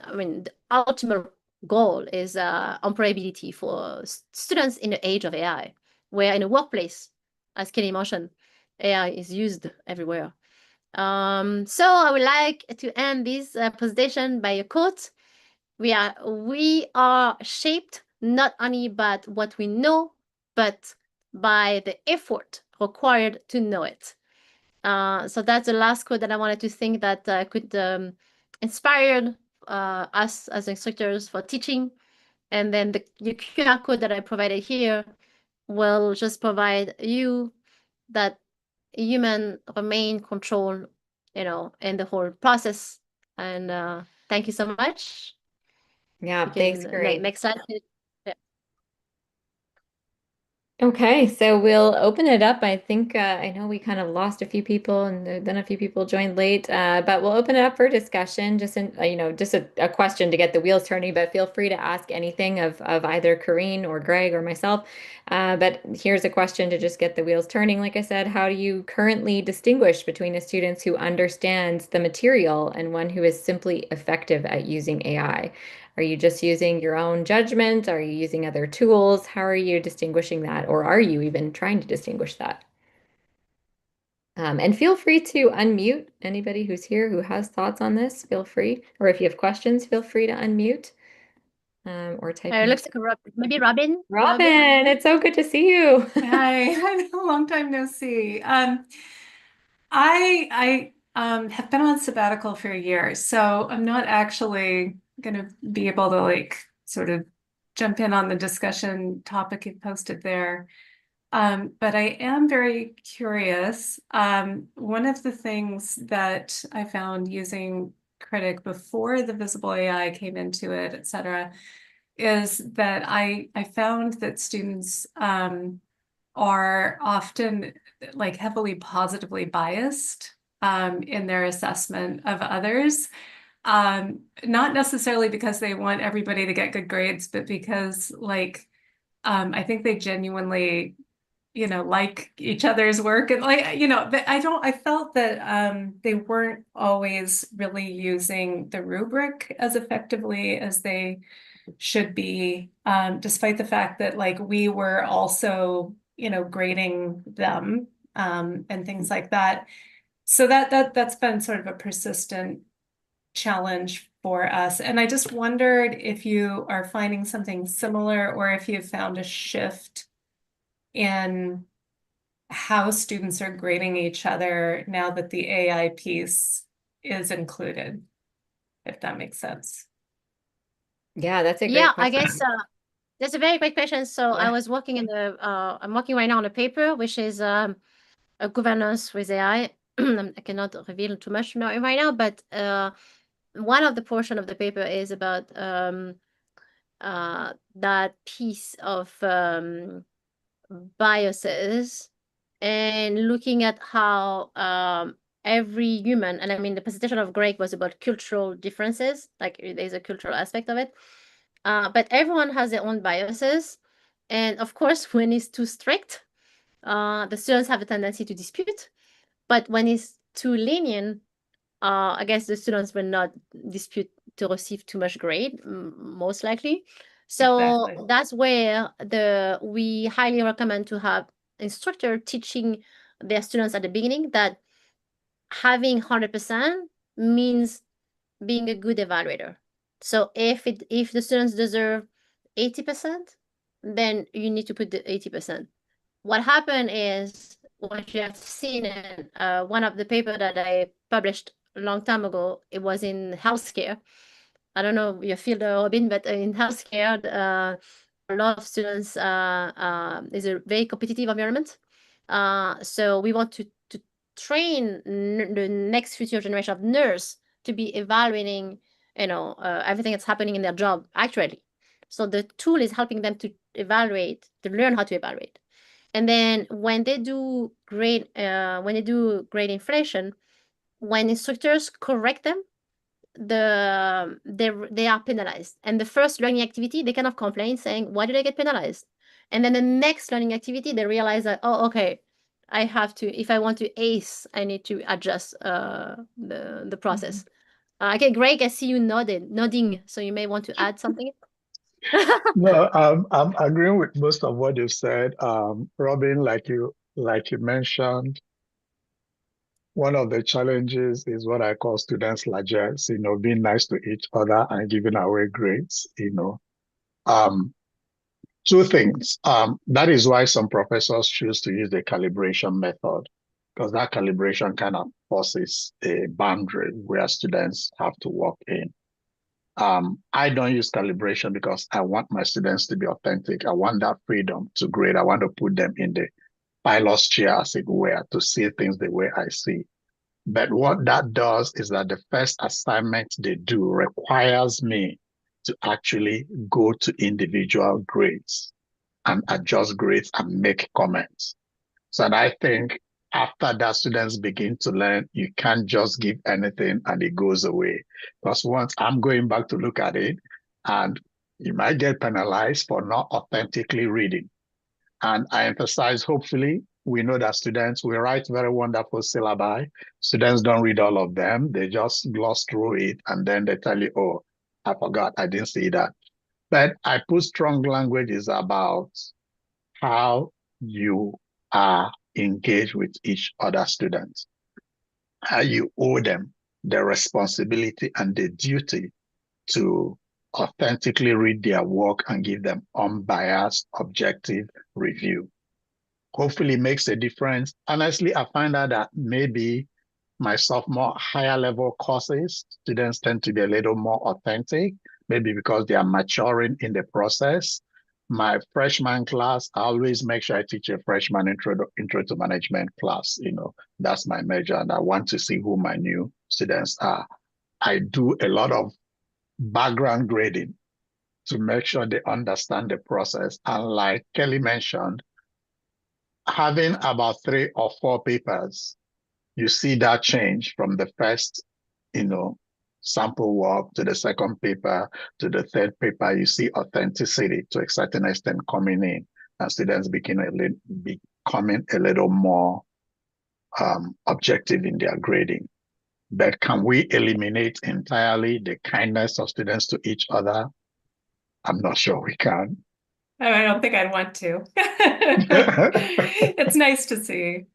I mean, the ultimate goal is employability for students in the age of AI, where in a workplace, as Kelly mentioned, AI is used everywhere. So I would like to end this presentation by a quote. We are shaped not only by what we know, but by the effort required to know it. So that's the last quote that I wanted to think that could inspire us as instructors for teaching. And then the QR code that I provided here will just provide you that human remain control, you know, in the whole process. And thank you so much. Yeah, thanks, Carine. Next slide. Yeah. Okay, so we'll open it up. I think I know we kind of lost a few people, and then a few people joined late, but we'll open it up for discussion. Just just a question to get the wheels turning. But feel free to ask anything of either Carine or Greg or myself. But here's a question to just get the wheels turning. Like I said, how do you currently distinguish between a student who understands the material and one who is simply effective at using AI? Are you just using your own judgment? Are you using other tools? How are you distinguishing that? Or are you even trying to distinguish that? And feel free to unmute anybody who's here who has thoughts on this. Feel free. Or if you have questions, feel free to unmute or type in. Looks like maybe Robin. Robin, it's so good to see you. Hi, a long time no see. I have been on sabbatical for a year, so I'm not actually going to be able to like sort of jump in on the discussion topic you posted there. But I am very curious. One of the things that I found using Kritik before the VisibleAI came into it, et cetera, is that I found that students are often like heavily positively biased in their assessment of others. Not necessarily because they want everybody to get good grades, but because like I think they genuinely, like each other's work, and like, but I felt that they weren't always really using the rubric as effectively as they should be, despite the fact that like we were also, grading them and things like that. So that's been sort of a persistent challenge for us. And I just wondered if you are finding something similar or if you've found a shift in how students are grading each other now that the AI piece is included, if that makes sense. Yeah, that's a great Yeah, I question. guess that's a very great question. So I Yeah. was working in the I'm working right now on a paper which is a governance with AI. I cannot reveal too much right now, but one of the portion of the paper is about that piece of biases and looking at how every human, and I mean the presentation of Greg was about cultural differences, like there's a cultural aspect of it, but everyone has their own biases, and of course when it's too strict, the students have a tendency to dispute, but when it's too lenient, I guess the students will not dispute to receive too much grade, most likely. So Exactly. that's where we highly recommend to have instructor teaching their students at the beginning that having 100% means being a good evaluator. So if the students deserve 80%, then you need to put the 80%. What happened is what you have seen in one of the paper that I published a long time ago, it was in healthcare. I don't know your field, Robin, but in healthcare, a lot of students is a very competitive environment. So we want to train the next future generation of nurse to be evaluating, everything that's happening in their job accurately. So the tool is helping them to evaluate, to learn how to evaluate. And then when they do grade inflation, when instructors correct them, they are penalized. And the first learning activity, they kind of complain saying, why did I get penalized? And then the next learning activity, they realize that, oh, okay, I have to, if I want to ace, I need to adjust the process. Okay, Greg, I see you nodding, so you may want to add something. No, I'm agreeing with most of what you said. Robin, like you mentioned, one of the challenges is what I call students' largesse, being nice to each other and giving away grades. Um, Two things. That is why some professors choose to use the calibration method, because that calibration kind of forces a boundary where students have to work in. I don't use calibration because I want my students to be authentic. I want that freedom to grade. I want to put them in the pilot's chair, as it were, to see things the way I see. But what that does is that the first assignment they do requires me to actually go to individual grades and adjust grades and make comments. So I think after that, students begin to learn, you can't just give anything and it goes away. Because once I'm going back to look at it, and you might get penalized for not authentically reading. And I emphasize, hopefully, we know that students, we write very wonderful syllabi. Students don't read all of them. They just gloss through it and then they tell you, oh, I forgot, I didn't see that. But I put strong languages about how you are engaged with each other student, how you owe them the responsibility and the duty to authentically read their work and give them unbiased, objective review. Hopefully it makes a difference. Honestly, I find out that maybe my sophomore higher level courses, students tend to be a little more authentic, maybe because they are maturing in the process. my freshman class, I always make sure I teach a freshman intro to management class. That's my major, and I want to see who my new students are. I do a lot of background grading to make sure they understand the process. And like Kelly mentioned, having about 3 or 4 papers, you see that change from the first, sample work to the second paper to the third paper. You see authenticity to a certain extent coming in, and students becoming a little more objective in their grading. But can we eliminate entirely the kindness of students to each other? I'm not sure we can. I don't think I'd want to. It's nice to see.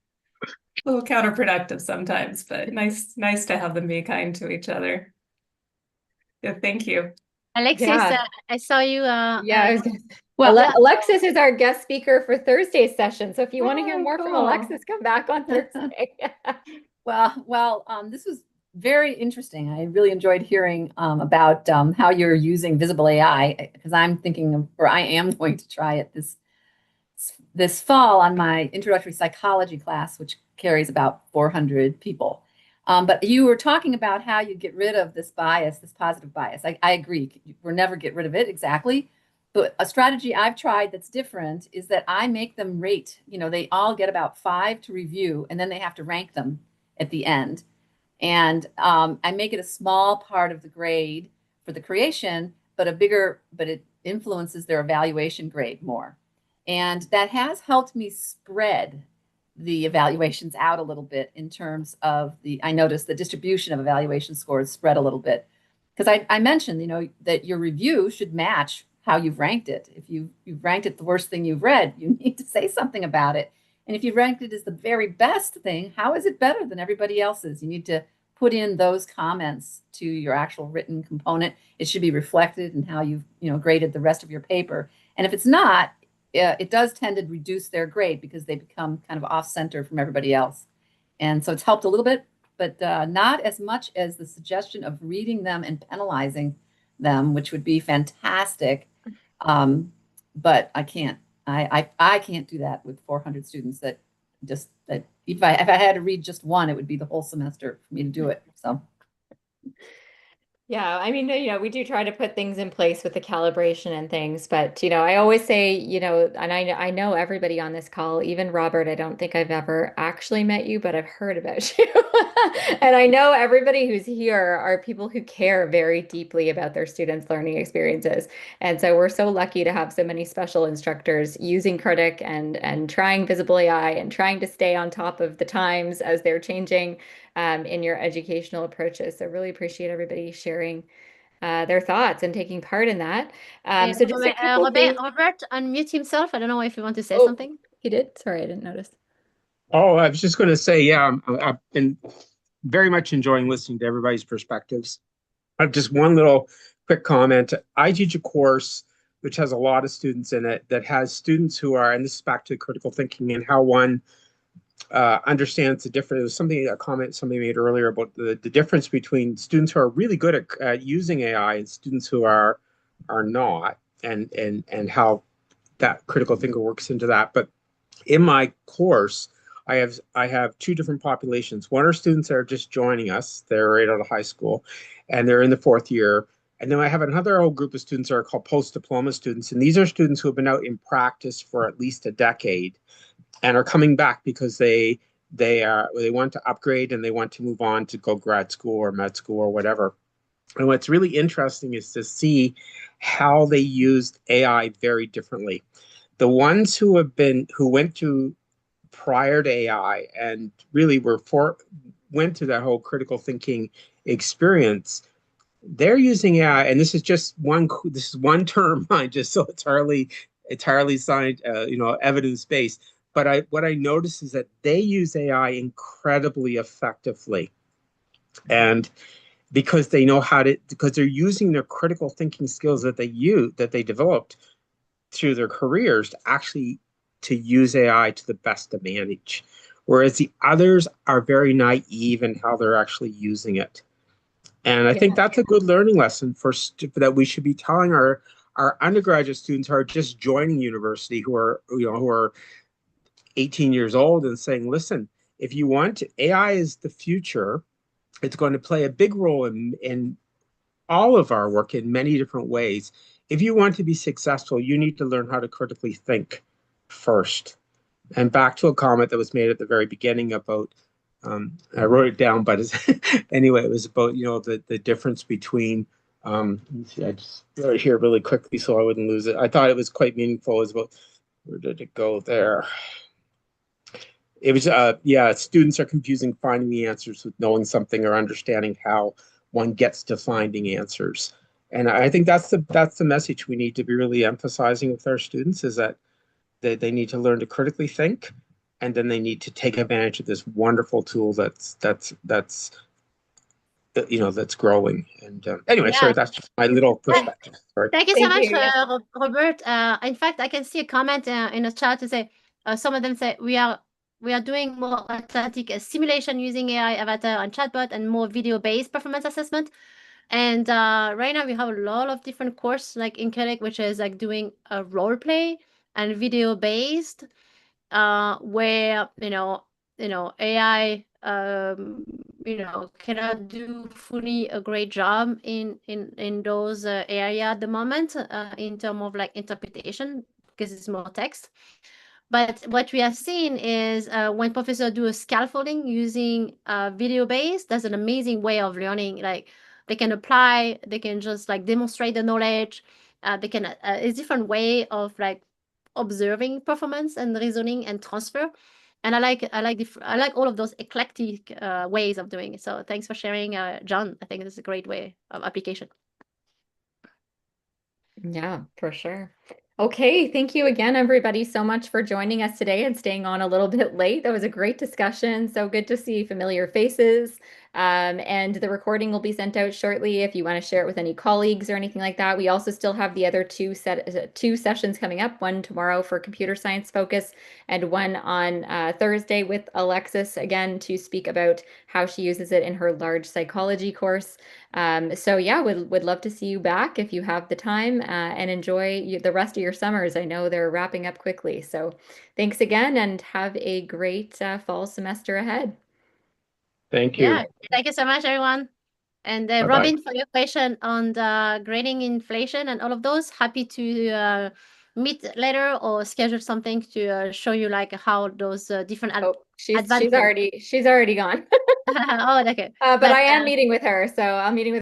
A little counterproductive sometimes, but nice to have them be kind to each other. Yeah, thank you. Alexis, Yeah. I saw you. Alexis is our guest speaker for Thursday's session. So if you want to hear more from Alexis, come back on Thursday. This was very interesting. I really enjoyed hearing about how you're using VisibleAI, because I am going to try it this fall on my introductory psychology class, which carries about 400 people. But you were talking about how you get rid of this bias, this positive bias. I agree. We'll never get rid of it exactly. But a strategy I've tried that's different is that I make them rate. They all get about 5 to review, and then they have to rank them at the end. And I make it a small part of the grade for the creation, but it influences their evaluation grade more. And that has helped me spread the evaluations out a little bit in terms of I noticed the distribution of evaluation scores spread a little bit. Because I mentioned, that your review should match how you've ranked it. If you've ranked it the worst thing you've read, you need to say something about it. And if you've ranked it as the very best thing, how is it better than everybody else's? You need to put in those comments to your actual written component. It should be reflected in how you've graded the rest of your paper. And if it's not, it does tend to reduce their grade because they become kind of off-center from everybody else. And so it's helped a little bit, but not as much as the suggestion of reading them and penalizing them, which would be fantastic. But I can't. I can't do that with 400 students. That if I had to read just one, it would be the whole semester for me to do it. So. Yeah, I mean, we do try to put things in place with the calibration and things, but, I always say, and I know everybody on this call, even Robert, I don't think I've ever actually met you, but I've heard about you. And I know everybody who's here are people who care very deeply about their students' learning experiences. And so we're so lucky to have so many special instructors using Kritik and trying VisibleAI and trying to stay on top of the times as they're changing in your educational approaches. So really appreciate everybody sharing their thoughts and taking part in that. So just a couple Robert unmute himself. I don't know if you want to say something. He did? Sorry, I didn't notice. Oh, I was just going to say, yeah, I've been very much enjoying listening to everybody's perspectives. I have just one little quick comment. I teach a course which has a lot of students in it that has students who are, and this is back to critical thinking and how one understands the difference. It was a comment somebody made earlier about the difference between students who are really good at using AI and students who are not, and how that critical thinker works into that. But in my course, I have 2 different populations. One are students that are just joining us; they're right out of high school, and they're in the 4th year. And then I have another whole group of students that are called post-diploma students, and these are students who have been out in practice for at least a decade and are coming back because they want to upgrade and they want to move on to go grad school or med school or whatever. And what's really interesting is to see how they used AI very differently. The ones who went to prior to AI and really went to that whole critical thinking experience, they're using AI, and this is one term, just so entirely science, evidence-based. But what I notice is that they use AI incredibly effectively, and because they know because they're using their critical thinking skills that they developed through their careers to use AI to the best advantage, whereas the others are very naive in how they're actually using it. And I think that's a good learning lesson that we should be telling our our undergraduate students who are just joining university, who are 18 years old, and saying, listen, if you want, AI is the future. It's going to play a big role in all of our work in many different ways. If you want to be successful, you need to learn how to critically think first. And back to a comment that was made at the very beginning about, I wrote it down, but anyway, it was about, the difference between, I just wrote it here really quickly so I wouldn't lose it. I thought it was quite meaningful. It was about, where did it go there? It was, students are confusing finding the answers with knowing something or understanding how one gets to finding answers. And I think that's the message we need to be really emphasizing with our students, is that they need to learn to critically think, and then they need to take advantage of this wonderful tool that's growing. And anyway, sorry, that's just my little perspective. Sorry. Thank you so much, Yeah. Robert. In fact, I can see a comment in the chat to say, some of them say we are doing more authentic simulation using AI, avatar, and chatbot, and more video-based performance assessment. And right now we have a lot of different courses like in Kritik, which is like doing a role play and video-based, where AI cannot do fully a great job in those area at the moment, in terms of like interpretation, because it's more text. But what we have seen is when professors do a scaffolding using video based, that's an amazing way of learning. Like they can apply, they can just like demonstrate the knowledge. They can it's a different way of like observing performance and reasoning and transfer. And I like all of those eclectic ways of doing it. So thanks for sharing, John. I think this is a great way of application. Yeah, for sure. Okay, thank you again, everybody, so much for joining us today and staying on a little bit late. That was a great discussion. So good to see familiar faces. And the recording will be sent out shortly if you want to share it with any colleagues or anything like that. We also still have the other two sessions coming up, one tomorrow for computer science focus and one on Thursday with Alexis, again, to speak about how she uses it in her large psychology course. So yeah, would love to see you back if you have the time, and enjoy the rest of your summers. I know they're wrapping up quickly. So thanks again, and have a great fall semester ahead. Thank you. Yeah, thank you so much, everyone. And Robin, for your question on the grading inflation and all of those, happy to meet later or schedule something to show you like how those different she's already gone. Oh, okay. But I am meeting with her, so I'm meeting with